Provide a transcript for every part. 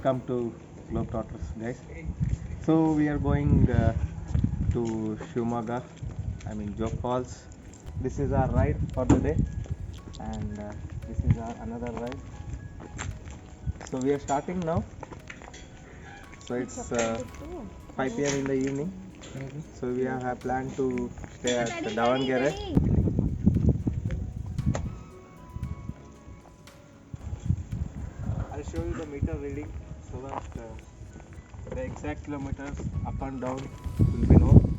Welcome to Globetrotters, guys. So we are going to Shumaga, Jog Falls. This is our ride for the day, and this is our another ride. So we are starting now. So it's 5 p.m. in the evening. So we have planned to stay at Davangere. I'll show you the meter reading so that the exact kilometers up and down will be known.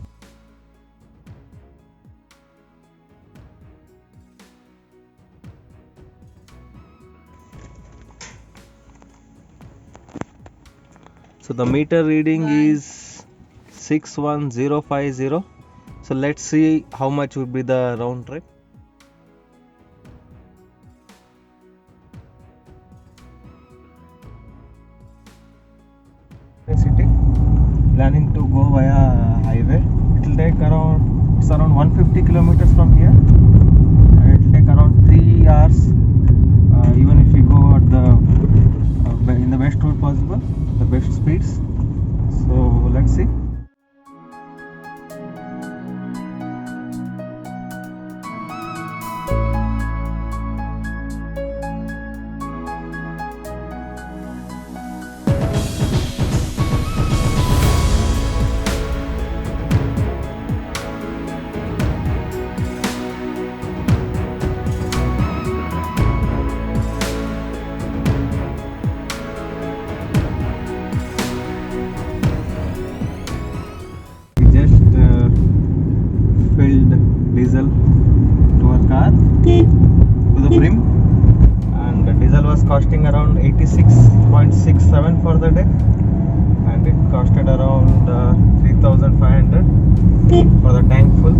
So the meter reading is 61050. So let's see how much would be the round trip. City, planning to go via highway. It will take around 150 kilometers from here. It will take around 3 hours. Even if we go at the in the best route possible, the best speeds. So let's see. Diesel to our car to the brim, and the diesel was costing around 86.67 for the day, and it costed around 3,500 for the tank full.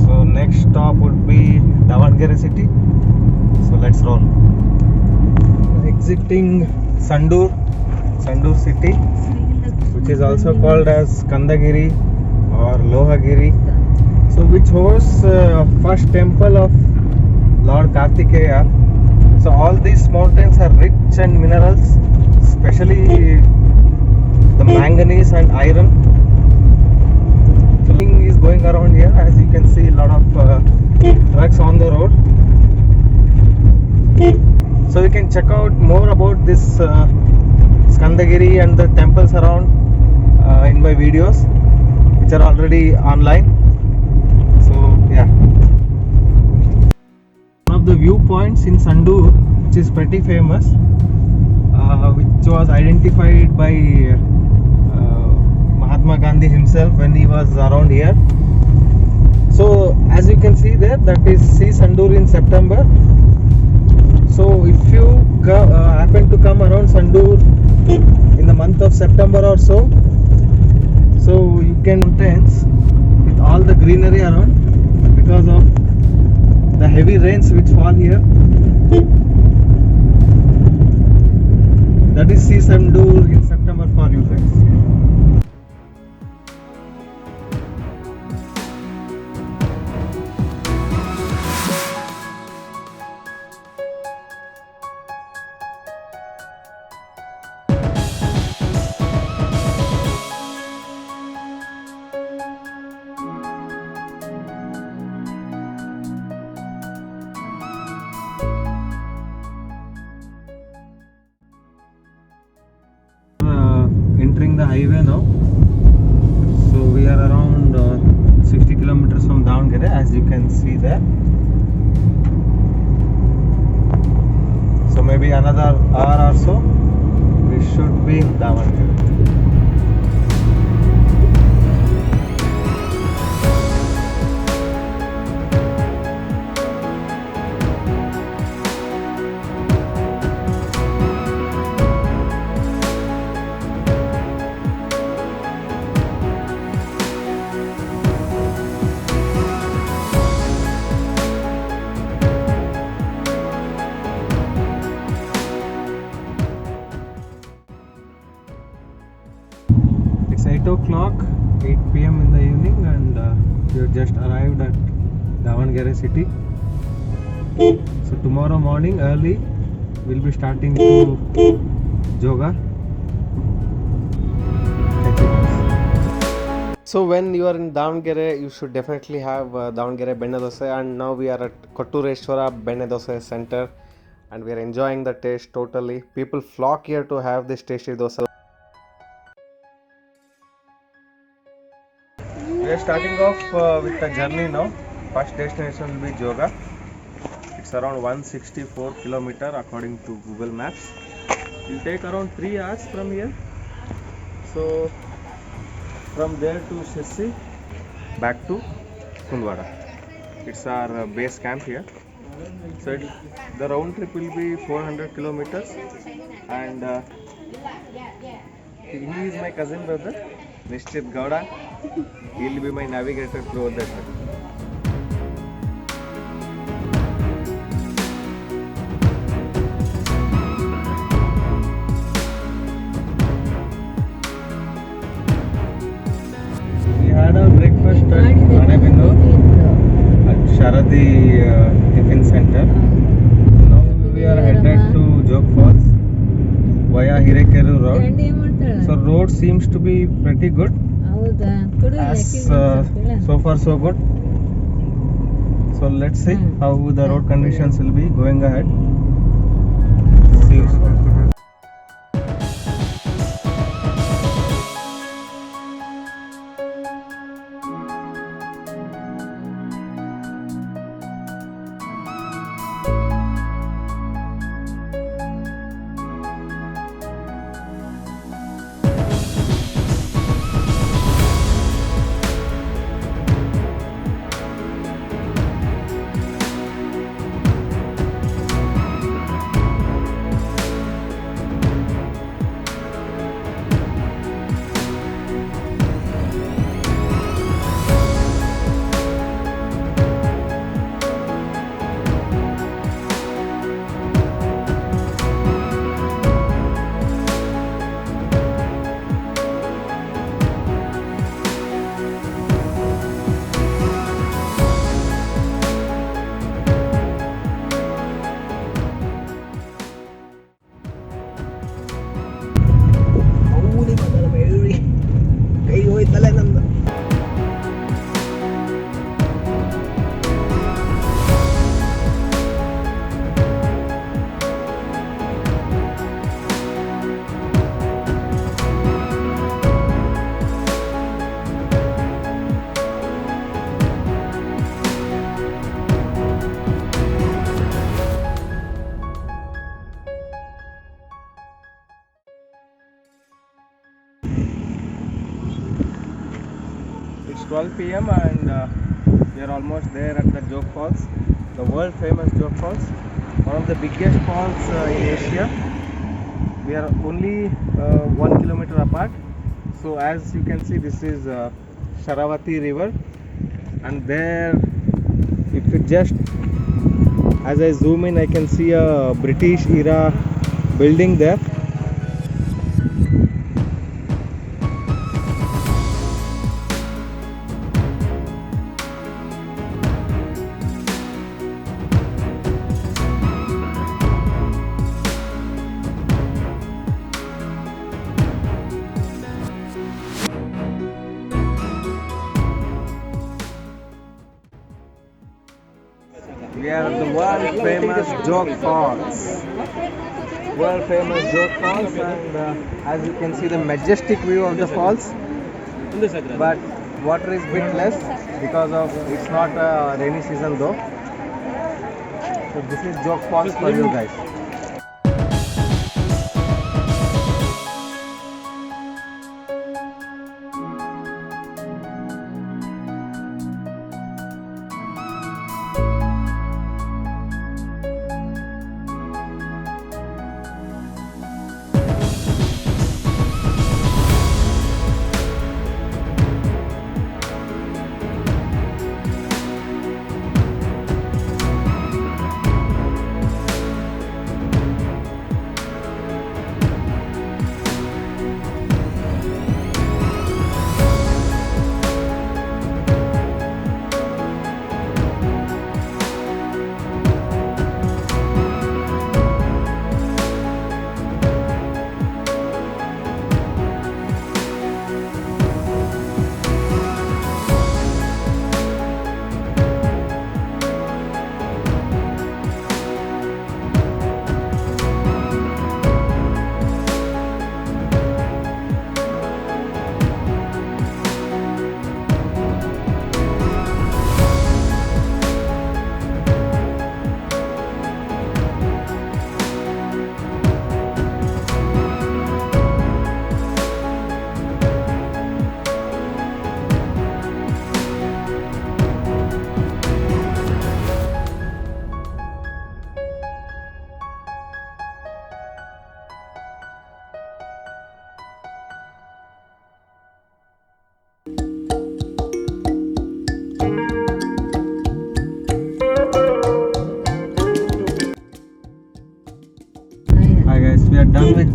So next stop would be Davangere city. So let's roll. Exiting Sandur city, which is also called as Kandagiri or Lohagiri. So which hosts first temple of Lord Kartikeya. So all these mountains are rich in minerals, especially the manganese and iron. Filling is going around here, as you can see a lot of trucks on the road. So you can check out more about this Skandagiri and the temples around in my videos, which are already online. Yeah, one of the viewpoints in Sandur, which is pretty famous, which was identified by Mahatma Gandhi himself when he was around here. So as you can see there, that is see Sandur in September. So if you happen to come around Sandur in the month of September or so you can mountains with all the greenery around, because of the heavy rains which fall here. That is Sandur in September for you guys. Entering the highway now. So we are around 60 kilometers from Davangere, as you can see there. So maybe another hour or so we should be in Davangere. It's 8 p.m. in the evening, and we have just arrived at Davangere city. So tomorrow morning early we'll be starting to Joga. So when you are in Davangere, you should definitely have Davangere Benne Dosa, and now we are at Kottureshwara Benne Dosa Center, and we are enjoying the taste totally. People flock here to have this tasty dosa. We are starting off with the journey now. First destination will be Joga. It's around 164 kilometer according to Google Maps. It will take around 3 hours from here. So from there to Shessi, back to Kundwada. It's our base camp here. So the round trip will be 400 kilometers, and he is my cousin brother, Nishchit Gowda. He will be my navigator throughout the trip. We had our breakfast at Ranebennur at Sharadi Tiffin Center. Now we are headed to Jog Falls via Hirekeru Road. So road seems to be pretty good. As so far so good. So let's see how the road conditions will be going ahead. See you soon. It's 12 p.m. and we are almost there at the Jog Falls, the world famous Jog Falls, one of the biggest falls in Asia. We are only 1 kilometer apart. So as you can see, this is Sharavati river, and there, if it just, as I zoom in, I can see a British era building there. We are at the world famous Jog Falls. World famous Jog Falls, and as you can see, the majestic view of the falls. But water is bit less because of it's not a rainy season though. So this is Jog Falls for you guys.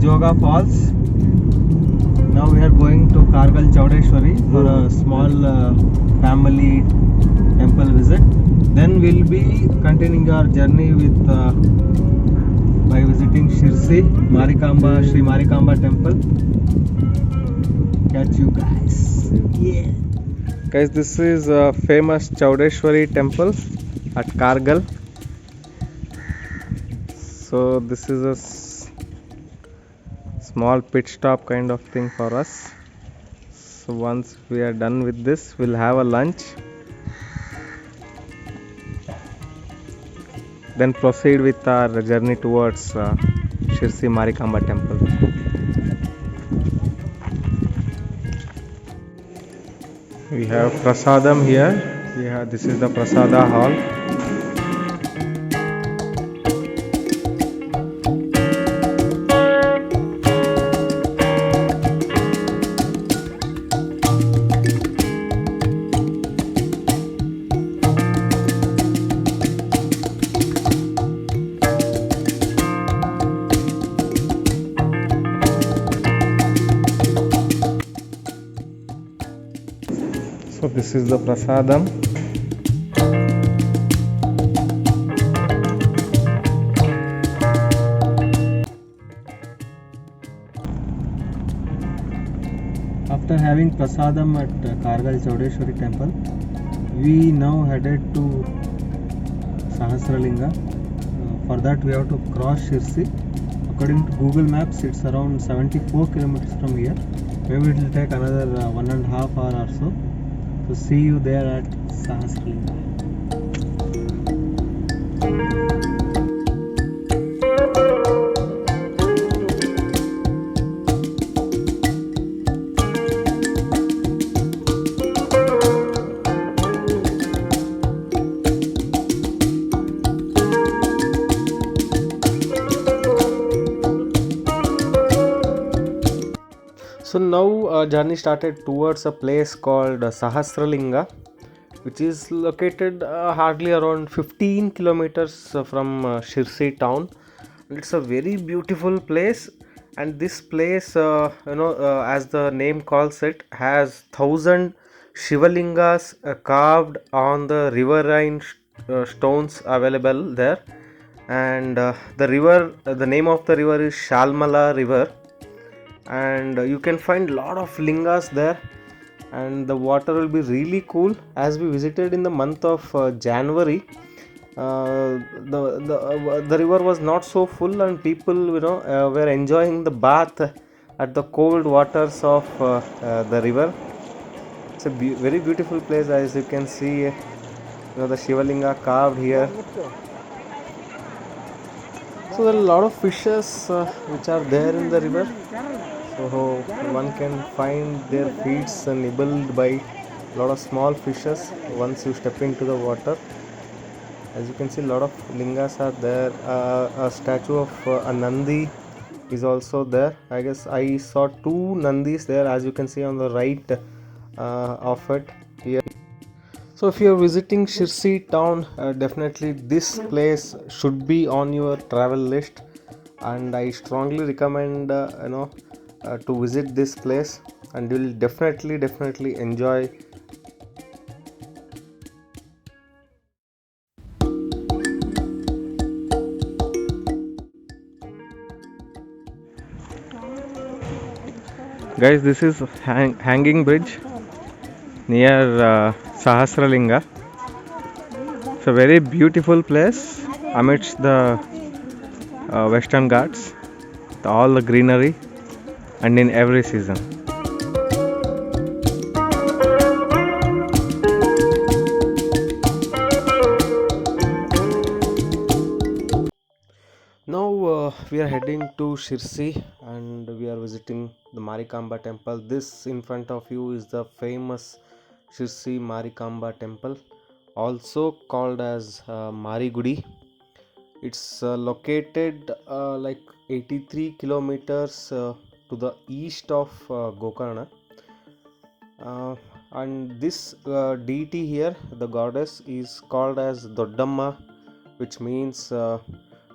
Joga Falls. Now we are going to Kargal Chaudeshwari for a small family temple visit. Then we'll be continuing our journey with by visiting Shirsi Marikamba, Sri Marikamba temple. Catch you guys. Yeah. Guys, this is a famous Chaudeshwari temple at Kargal. So this is a small pit stop kind of thing for us. So once we are done with this, we'll have a lunch, then proceed with our journey towards Shirsi Marikamba temple. We have prasadam here. This is the prasada hall. So this is the prasadam. After having prasadam at Kargal Chaudeshwari temple, we now headed to Sahasralinga. For that we have to cross Shirsi. According to Google Maps, it's around 74 kilometers from here. Maybe it will take another 1.5 hours or so. So see you there at Sahasralinga. So now our journey started towards a place called Sahasralinga, which is located hardly around 15 kilometers from Shirsi town. And it's a very beautiful place, and this place as the name calls it, has 1,000 Shivalingas carved on the riverine stones available there. And the name of the river is Shalmala river, and you can find lot of lingas there, and the water will be really cool. As we visited in the month of January, the river was not so full, and people were enjoying the bath at the cold waters of the river. It's a very beautiful place. As you can see, the Shivalinga carved here. So there are a lot of fishes which are there in the river. So one can find their feet nibbled by a lot of small fishes once you step into the water. As you can see, a lot of lingas are there. A statue of a Nandi is also there. I guess I saw 2 Nandis there, as you can see on the right of it here. So if you are visiting Shirsi town, definitely this place should be on your travel list, and I strongly recommend to visit this place, and you will definitely enjoy. Guys, this is hanging bridge near Sahasralinga. It's a very beautiful place amidst the Western Ghats, all the greenery, and in every season. Now we are heading to Shirsi, and we are visiting the Marikamba temple. This in front of you is the famous Shirsi Marikamba temple, also called as Marigudi. It's located like 83 kilometers to the east of Gokarna. And this deity here, the goddess, is called as Doddamma, which means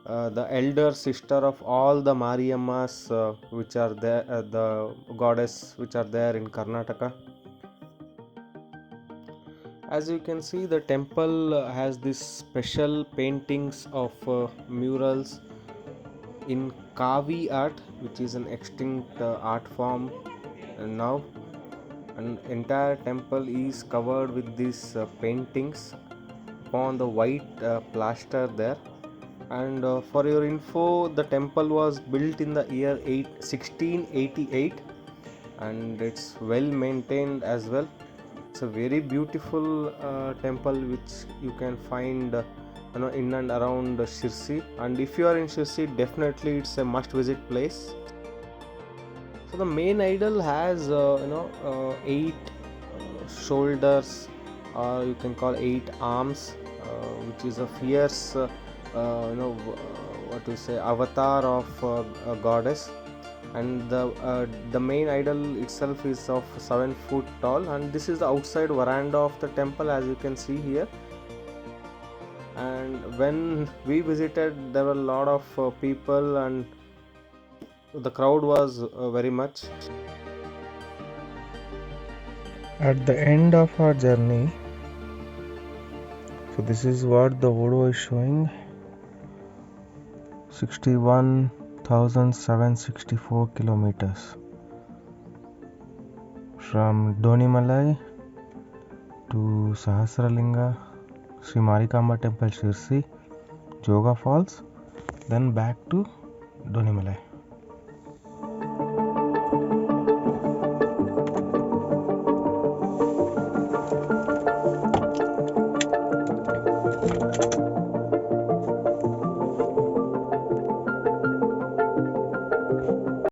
the elder sister of all the Mariammas which are there, the goddess which are there in Karnataka. As you can see, the temple has this special paintings of murals in Kavi art, which is an extinct art form now. An entire temple is covered with these paintings upon the white plaster there. And for your info, the temple was built in the year 1688 and it's well maintained as well. It's a very beautiful temple which you can find in and around Shirsi, and if you are in Shirsi, definitely it's a must visit place. So the main idol has 8 shoulders, or you can call 8 arms, which is a fierce what to say, avatar of a goddess. And the main idol itself is of 7 foot tall, and this is the outside veranda of the temple, as you can see here. And when we visited, there were a lot of people, and the crowd was very much. At the end of our journey, so this is what the photo is showing: 61,764 kilometers from Donimalai to Sahasralinga, Sri Marikamba Temple, Shirsi, Joga Falls, then back to Donimalai.